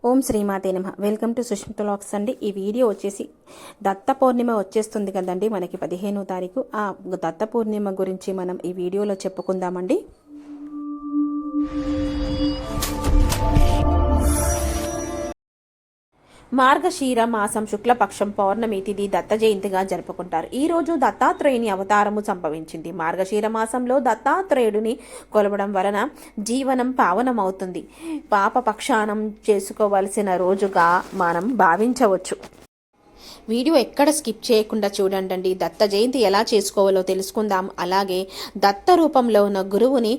ఓం శ్రీమాతే నమః. Welcome to Sushmita vlogs అండి. ఈ వీడియో వచ్చేసి దత్త పౌర్ణిమ వచ్చేస్తుంది కదండి, మనకి 15వ తారీఖు. ఆ దత్త పౌర్ణిమ గురించి మనం ఈ వీడియోలో చెప్పుకుందామండి. మార్గశీర మాసం శుక్లపక్షం పౌర్ణమి తిథి దత్త జయంతిగా జరుపుకుంటారు. ఈ రోజు దత్తాత్రేయుని అవతారము సంభవించింది. మార్గశీర మాసంలో దత్తాత్రేయుడిని కొలవడం వలన జీవనం పావనమవుతుంది. పాప పక్షానం చేసుకోవలసిన రోజుగా మనం భావించవచ్చు. వీడియో ఎక్కడ స్కిప్ చేయకుండా చూడండి. దత్త జయంతి ఎలా చేసుకోవాలో తెలుసుకుందాం. అలాగే దత్త రూపంలో ఉన్న గురువుని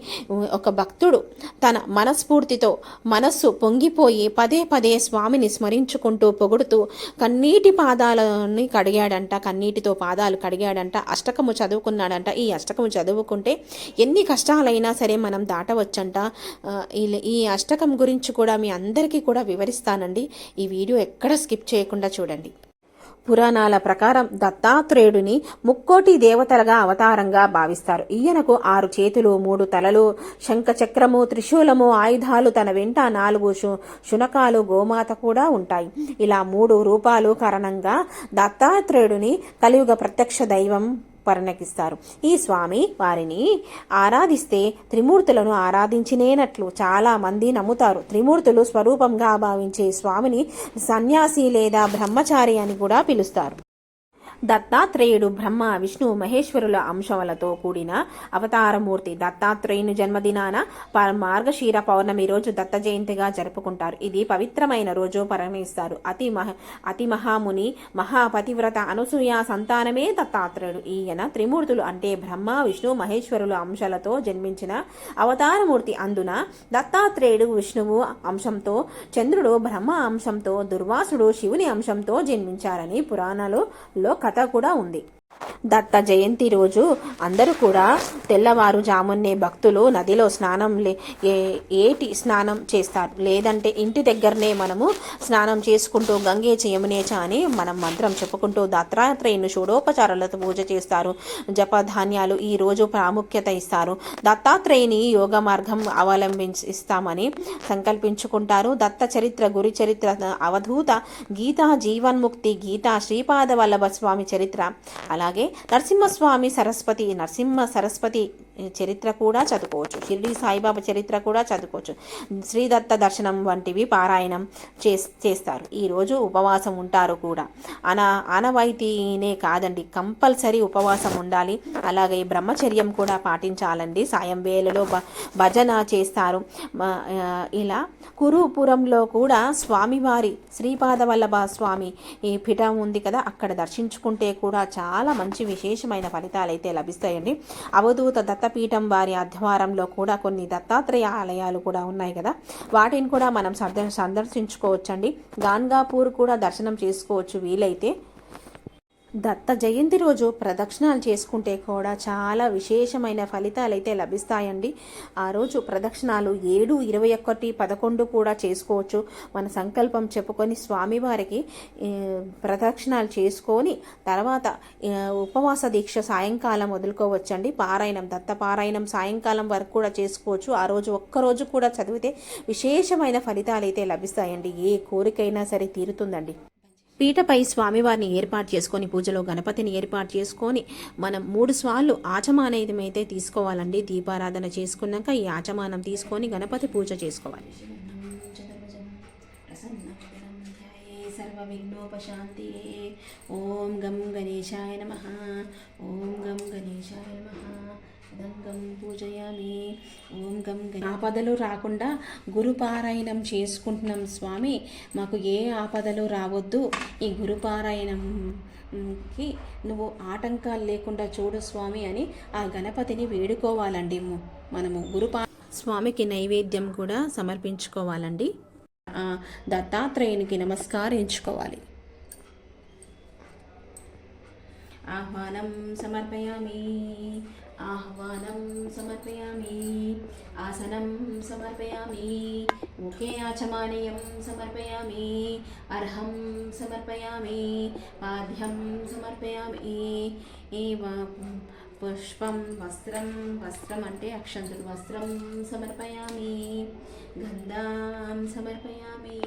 ఒక భక్తుడు తన మనస్ఫూర్తితో మనస్సు పొంగిపోయి పదే పదే స్వామిని స్మరించుకుంటూ పొగుడుతూ కన్నీటి పాదాలని కడిగాడంట. కన్నీటితో పాదాలు కడిగాడంట. అష్టకము చదువుకున్నాడంట. ఈ అష్టకము చదువుకుంటే ఎన్ని కష్టాలైనా సరే మనం దాటవచ్చంట. ఈ అష్టకం గురించి కూడా మీ అందరికీ కూడా వివరిస్తానండి. ఈ వీడియో ఎక్కడ స్కిప్ చేయకుండా చూడండి. పురాణాల ప్రకారం దత్తాత్రేయుడిని ముక్కోటి దేవతలుగా అవతారంగా భావిస్తారు. ఈయనకు 6 చేతులు, 3 తలలు, శంఖచక్రము, త్రిశూలము, ఆయుధాలు, తన వెంట 4 శునకాలు, గోమాత కూడా ఉంటాయి. ఇలా 3 రూపాలు కారణంగా దత్తాత్రేయుడిని కలియుగ ప్రత్యక్ష దైవం పరిణకిస్తారు. ఈ స్వామి వారిని ఆరాధిస్తే త్రిమూర్తులను ఆరాధించినేనట్లు చాలా మంది నమ్ముతారు. త్రిమూర్తులు స్వరూపంగా భావించే స్వామిని సన్యాసి లేదా బ్రహ్మచారి అని కూడా పిలుస్తారు. దత్తాత్రేయుడు బ్రహ్మ, విష్ణు, మహేశ్వరుల అంశములతో కూడిన అవతారమూర్తి. దత్తాత్రేయుని జన్మదినాన మార్గశీర పౌర్ణమి రోజు దత్త జయంతిగా జరుపుకుంటారు. ఇది పవిత్రమైన రోజు పరిగణిస్తారు. అతి మహాముని మహాపతివ్రత అనసూయ సంతానమే దత్తాత్రేయుడు. ఈయన త్రిమూర్తులు అంటే బ్రహ్మ, విష్ణు, మహేశ్వరుల అంశాలతో జన్మించిన అవతారమూర్తి. అందున దత్తాత్రేయుడు విష్ణువు అంశంతో, చంద్రుడు బ్రహ్మ అంశంతో, దుర్వాసుడు శివుని అంశంతో జన్మించారని పురాణాలలో కథ కూడా ఉంది. దత్త జయంతి రోజు అందరూ కూడా తెల్లవారుజామునే భక్తులు నదిలో ఏటి స్నానం చేస్తారు. లేదంటే ఇంటి దగ్గరనే మనము స్నానం చేసుకుంటూ గంగే యమునేచ అని మనం మంత్రం చెప్పుకుంటూ దత్తాత్రేయుని షోడోపచారాలతో పూజ చేస్తారు. జపధాన్యాలు ఈ రోజు ప్రాముఖ్యత ఇస్తారు. దత్తాత్రేయుని యోగ మార్గం అవలంబిస్తామని సంకల్పించుకుంటారు. దత్త చరిత్ర, గురి చరిత్ర, అవధూత గీతా జీవన్ముక్తి గీత, శ్రీపాద వల్లభ స్వామి చరిత్ర, అలాగే నరసింహ సరస్వతి చరిత్ర కూడా చదువుకోవచ్చు. షిరిడి సాయిబాబా చరిత్ర కూడా చదువుకోవచ్చు. శ్రీదత్త దర్శనం వంటివి పారాయణం చేస్తారు. ఈరోజు ఉపవాసం ఉంటారు కూడా. ఆనవాయితీనే కాదండి, కంపల్సరీ ఉపవాసం ఉండాలి. అలాగే బ్రహ్మచర్యం కూడా పాటించాలండి. సాయం వేళలో భజన చేస్తారు. ఇలా కురుపురంలో కూడా స్వామివారి శ్రీపాద వల్లభ స్వామి ఈ పీఠం ఉంది కదా, అక్కడ దర్శించుకుంటే కూడా చాలా మంచి విశేషమైన ఫలితాలు అయితే లభిస్తాయండి. అవధూత దత్తపీఠం వారి ఆధ్వర్యంలో కూడా కొన్ని దత్తాత్రేయ ఆలయాలు కూడా ఉన్నాయి కదా, వాటిని కూడా మనం సందర్శించుకోవచ్చండి. గాన్గాపూర్ కూడా దర్శనం చేసుకోవచ్చు వీలైతే. దత్త జయంతి రోజు ప్రదక్షిణాలు చేసుకుంటే కూడా చాలా విశేషమైన ఫలితాలు అయితే లభిస్తాయండి. ఆ రోజు ప్రదక్షిణాలు 7, 21, 11 కూడా చేసుకోవచ్చు. మన సంకల్పం చెప్పుకొని స్వామివారికి ప్రదక్షిణాలు చేసుకొని తర్వాత ఉపవాస దీక్ష సాయంకాలం వదులుకోవచ్చండి. పారాయణం, దత్త పారాయణం సాయంకాలం వరకు కూడా చేసుకోవచ్చు. ఆ రోజు ఒక్కరోజు కూడా చదివితే విశేషమైన ఫలితాలు అయితే లభిస్తాయండి. ఏ కోరికైనా సరే తీరుతుందండి. పీటపై స్వామివారిని ఏర్పాటు చేసుకొని పూజలో గణపతిని ఏర్పాటు చేసుకొని మనం 3 సార్లు ఆచమానం అయితే తీసుకోవాలండి. దీపారాధన చేసుకున్నాక ఈ ఆచమానం తీసుకొని గణపతి పూజ చేసుకోవాలి. సర్వవిఘ్నోపశాంతి. ఓం గం గణేశాయ నమః. ఓం గం గణేశాయ నమః. పూజయామి. ఓం గం ఆపదలు రాకుండా గురుపారాయణం చేసుకుంటున్నాం స్వామి, మాకు ఏ ఆపదలు రావద్దు. ఈ గురుపారాయణంకి నువ్వు ఆటంకాలు లేకుండా చూడు స్వామి అని ఆ గణపతిని వేడుకోవాలండి. మనము స్వామికి నైవేద్యం కూడా సమర్పించుకోవాలండి. దత్తాత్రేయునికి నమస్కరించుకోవాలి. ఆహ్వానం సమర్పయామి. ఆసనం సమర్పయామి. ముఖే ఆచమానీయం సమర్పయామి. అర్హం సమర్పయామి. పాద్యం సమర్పయామి. పుష్పం, వస్త్రం అంటే అక్షంతులు, వస్త్రం సమర్పయామి. గంధాం సమర్పయామి.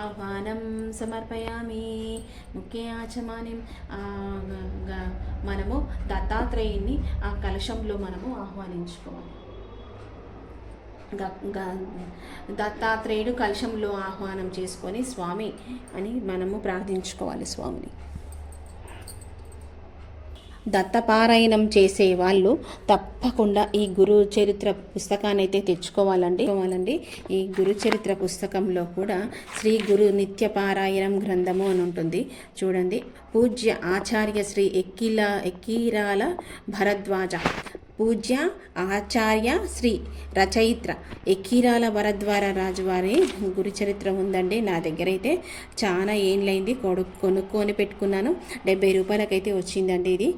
ఆహ్వానం సమర్పయామి. ముఖ్య ఆచమానం మనము దత్తాత్రేయుని ఆ కలశంలో మనము ఆహ్వానించుకోవాలి. దత్తాత్రేయుడు కలశంలో ఆహ్వానం చేసుకొని స్వామి అని మనము ప్రార్థించుకోవాలి స్వామిని. దత్తపారాయణం చేసే వాళ్ళు తప్పకుండా ఈ గురు చరిత్ర పుస్తకాన్ని అయితే తెచ్చుకోవాలండి. ఈ గురు చరిత్ర పుస్తకంలో కూడా శ్రీ గురు నిత్య పారాయణం గ్రంథము అని ఉంటుంది చూడండి. పూజ్య ఆచార్య శ్రీ ఎక్కిరాల భరద్వాజ, పూజ్య ఆచార్య శ్రీ రచయిత్ర ఎక్కిరాల భరద్వాజ రాజు వారి గురుచరిత్ర ఉందండి. నా దగ్గర అయితే చాలా ఏండ్లైంది కొనుక్కొని పెట్టుకున్నాను. 70 రూపాయలకైతే వచ్చిందండి. ఇది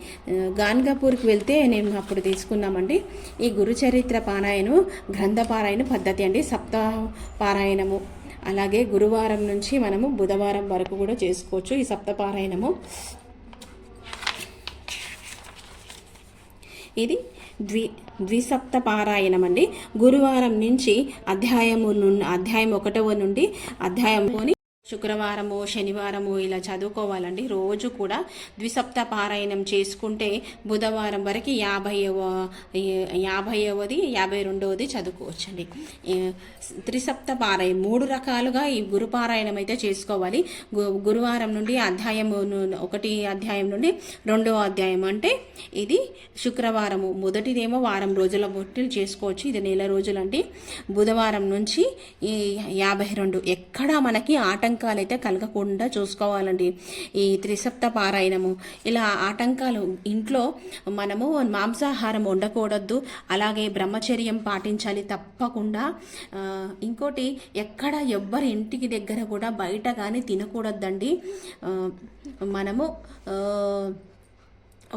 గాన్గాపూర్కి వెళ్తే నేను అప్పుడు తీసుకున్నామండి. ఈ గురుచరిత్ర పారాయణం గ్రంథ పారాయణ పద్ధతి అండి. సప్తాహ పారాయణము అలాగే గురువారం నుంచి మనము బుధవారం వరకు కూడా చేసుకోవచ్చు ఈ సప్తపారాయణము. ఇది ద్విసప్త పారాయణం అండి. గురువారం నుంచి అధ్యాయం 1వ నుండి అధ్యాయంలోని శుక్రవారము శనివారము ఇలా చదువుకోవాలండి. రోజు కూడా ద్విసప్త పారాయణం చేసుకుంటే బుధవారం వరకు 50వది 52వది చదువుకోవచ్చండి. త్రిసప్త పారాయణం 3 రకాలుగా ఈ గురు పారాయణం అయితే చేసుకోవాలి. గురువారం నుండి అధ్యాయం 1 అధ్యాయం నుండి 2వ అధ్యాయం అంటే ఇది శుక్రవారము. మొదటిదేమో వారం రోజుల బొట్టులు చేసుకోవచ్చు, ఇది నెల రోజులండి. బుధవారం నుంచి 52 ఎక్కడ మనకి ఆటంకాలు అయితే కలగకుండా చూసుకోవాలండి. ఈ త్రిసప్త పారాయణము ఇలా ఆటంకాలు ఇంట్లో మనము మాంసాహారం వండకూడదు, అలాగే బ్రహ్మచర్యం పాటించాలి తప్పకుండా. ఇంకోటి ఎక్కడ ఎవ్వరి ఇంటికి దగ్గర కూడా బయట కానీ తినకూడదండి. మనము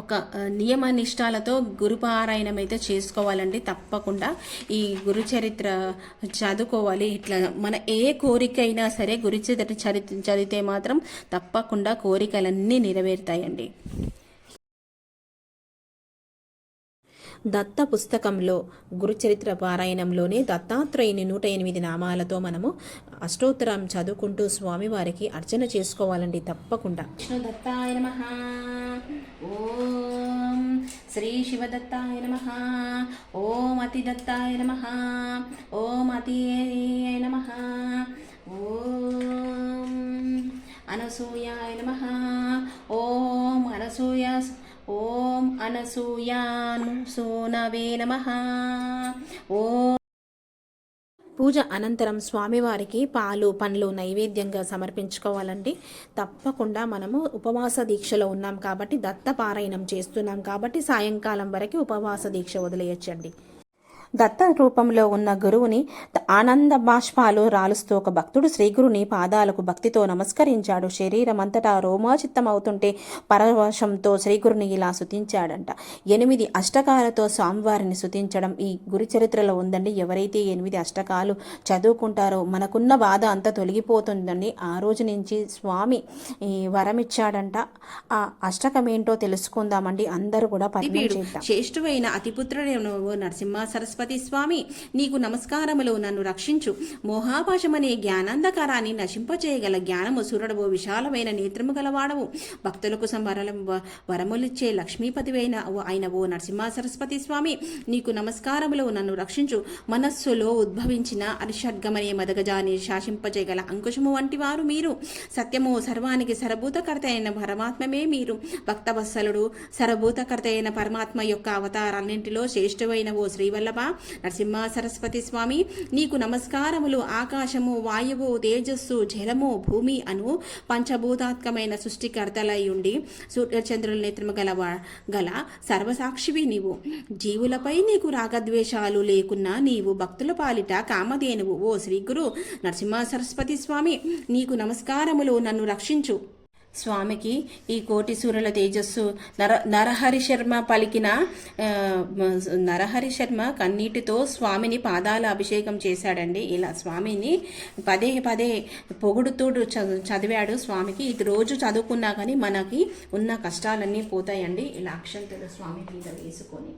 ఒక నియమ నిష్టాలతో గురుపారాయణం అయితే చేసుకోవాలండి. తప్పకుండా ఈ గురు చరిత్ర చదువుకోవాలి. ఇట్లా మన ఏ కోరిక అయినా సరే గురు చదివితే మాత్రం తప్పకుండా కోరికలన్నీ నెరవేరుతాయండి. దత్త పుస్తకంలో గురుచరిత్ర పారాయణంలోనే దత్తాత్రేయుని 108 నామాలతో మనము అష్టోత్తరం చదువుకుంటూ స్వామివారికి అర్చన చేసుకోవాలండి తప్పకుండా. విష్ణు దత్తాయ నమః, ఓం శ్రీ శివదత్తాయ నమః, ఓం అతి దత్తాయ నమః, ఓం అతి నమః, ఓం అనసూయాయ నమః, ఓం అనసూయ, ఓం అనసూయానుసూనవే నమః. ఓం పూజ అనంతరం స్వామివారికి పాలు పండ్లు నైవేద్యంగా సమర్పించుకోవాలండి. తప్పకుండా మనము ఉపవాస దీక్షలో ఉన్నాం కాబట్టి దత్త పారాయణం చేస్తున్నాం కాబట్టి సాయంకాలం వరకు ఉపవాస దీక్ష వదిలేయచ్చండి. దత్త రూపంలో ఉన్న గురువుని ఆనంద బాష్పాలు రాలుస్తూ ఒక భక్తుడు శ్రీగురుని పాదాలకు భక్తితో నమస్కరించాడు. శరీరం అంతటా రోమాచిత్తం అవుతుంటే పరవశంతో శ్రీగురుని ఇలా స్తుతించాడంట. 8 అష్టకాలతో స్వామివారిని స్తుతించడం ఈ గురు చరిత్రలో ఉందండి. ఎవరైతే 8 అష్టకాలు చదువుకుంటారో మనకున్న బాధ అంతా తొలగిపోతుందండి. ఆ రోజు నుంచి స్వామి ఈ వరమిచ్చాడంట. ఆ అష్టకం ఏంటో తెలుసుకుందామండి. అందరూ కూడా శ్రేష్ఠువైన అతిపుత్రుడైన నరసింహ సరస్వతి స్వామి, నీకు నమస్కారములు. నన్ను రక్షించు. మోహాపాశమనే జ్ఞానాంధకారాన్ని నశింపచేయగల జ్ఞానము సూర్యుడవు, విశాలమైన నేత్రము గలవాడవు, భక్తులకు వరములిచ్చే లక్ష్మీపతివైన అయిన ఓ నరసింహ సరస్వతి స్వామి, నీకు నమస్కారములు. నన్ను రక్షించు. మనస్సులో ఉద్భవించిన అరిషడ్గమనే మదగజాన్ని శాసింపచేయగల అంకుశము వంటి వారు మీరు. సత్యము సర్వానికి సరభూతకర్త అయిన పరమాత్మమే మీరు. భక్తవత్సలుడు సరభూతకర్త అయిన పరమాత్మ యొక్క అవతారాలన్నింటిలో శ్రేష్ఠమైన ఓ శ్రీవల్లభ నరసింహ సరస్వతి స్వామి, నీకు నమస్కారములు. ఆకాశము, వాయువు, తేజస్సు, జలము, భూమి అను పంచభూతాత్మకమైన సృష్టికర్తలయుండి సూర్యచంద్రుల నేత్రము గల సర్వసాక్షివి నీవు. జీవులపై నీకు రాగద్వేషాలు లేకున్నా నీవు భక్తుల పాలిట కామధేనువు. ఓ శ్రీ గురు నరసింహ సరస్వతి స్వామి, నీకు నమస్కారములు. నన్ను రక్షించు. స్వామికి ఈ కోటి సూర్యుల తేజస్సు నరహరి శర్మ కన్నీటితో స్వామిని పాదాల అభిషేకం చేశాడండి. ఇలా స్వామిని పదే పొగుడుతూ చదివాడు స్వామికి. ఇది రోజు చదువుకున్నా కానీ మనకి ఉన్న కష్టాలన్నీ పోతాయండి. ఇలా అక్షంతలు స్వామి మీద వేసుకొని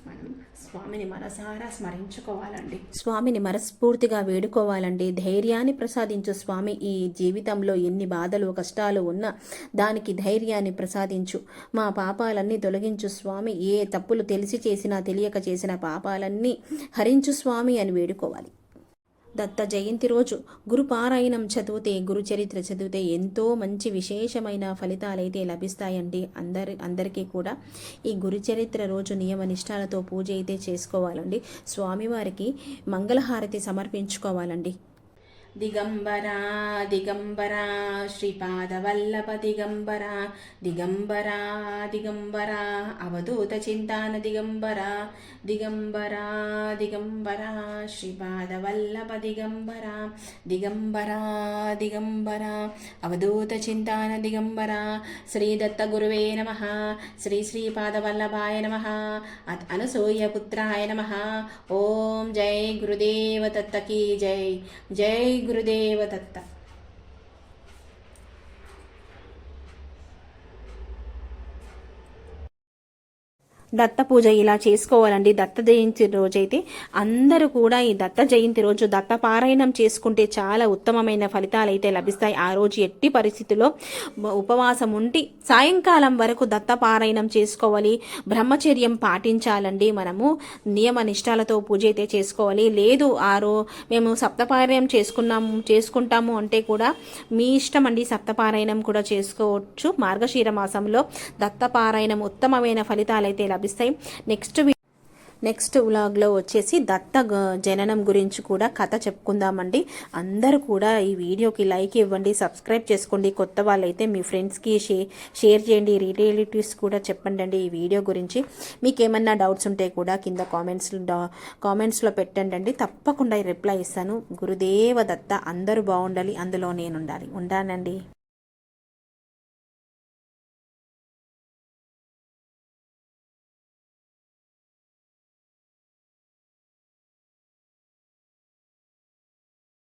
మనం స్వామిని మనసారా స్మరించుకోవాలండి. స్వామిని మనస్ఫూర్తిగా వేడుకోవాలండి. ధైర్యాన్ని ప్రసాదించు స్వామి. ఈ జీవితంలో ఎన్ని బాధలు కష్టాలు ఉన్నా దానికి ధైర్యాన్ని ప్రసాదించు. మా పాపాలన్నీ తొలగించు స్వామి. ఏ తప్పులు తెలిసి చేసినా తెలియక చేసిన పాపాలన్నీ హరించు స్వామి అని వేడుకోవాలి. దత్త జయంతి రోజు గురుపారాయణం చదివితే, గురు చరిత్ర చదివితే ఎంతో మంచి విశేషమైన ఫలితాలైతే లభిస్తాయండి. అందరికీ కూడా ఈ గురు చరిత్ర రోజు నియమ నిష్ఠాలతో పూజ అయితే చేసుకోవాలండి. స్వామివారికి మంగళహారతి సమర్పించుకోవాలండి. దిగంబరా దిగంబరా శ్రీపాదవల్లభ దిగంబరా దిగంబరా దిగంబరా అవధూత చింతాన దిగంబరా దిగంబరా దిగంబరా శ్రీపాదవల్లభ దిగంబరా దిగంబరా దిగంబరా అవధూత చింతాన దిగంబరా. శ్రీ దత్త గురువే నమః. శ్రీ శ్రీపాదవల్లభాయ నమః. అనసూయ పుత్రాయ నమః. ఓం జై గురుదేవ దత్త కీ జై. జై గురుదేవ దత్త. దత్త పూజ ఇలా చేసుకోవాలండి. దత్త జయంతి రోజైతే అందరూ కూడా ఈ దత్త జయంతి రోజు దత్త పారాయణం చేసుకుంటే చాలా ఉత్తమమైన ఫలితాలు అయితే లభిస్తాయి. ఆ రోజు ఎట్టి పరిస్థితుల్లో ఉపవాసం ఉండి సాయంకాలం వరకు దత్త పారాయణం చేసుకోవాలి. బ్రహ్మచర్యం పాటించాలండి. మనము నియమ నిష్ఠాలతో పూజ అయితే చేసుకోవాలి. లేదు మేము సప్తపారాయణం చేసుకుంటాము అంటే కూడా మీ ఇష్టం అండి. సప్తపారాయణం కూడా చేసుకోవచ్చు. మార్గశీర మాసంలో దత్త పారాయణం ఉత్తమమైన ఫలితాలు అయితే లభిస్తాయి. నెక్స్ట్ వ్లాగ్లో వచ్చేసి దత్త జననం గురించి కూడా కథ చెప్పుకుందామండి. అందరూ కూడా ఈ వీడియోకి లైక్ ఇవ్వండి, సబ్స్క్రైబ్ చేసుకోండి. కొత్త వాళ్ళైతే మీ ఫ్రెండ్స్కి షేర్ చేయండి. రిలేటివ్స్ కూడా చెప్పండి ఈ వీడియో గురించి. మీకు ఏమన్నా డౌట్స్ ఉంటే కూడా కింద కామెంట్స్లో పెట్టండి. తప్పకుండా రిప్లై ఇస్తాను. గురుదేవ దత్త. అందరూ బాగుండాలి, అందులో నేను ఉండాలి. ఉంటానండి.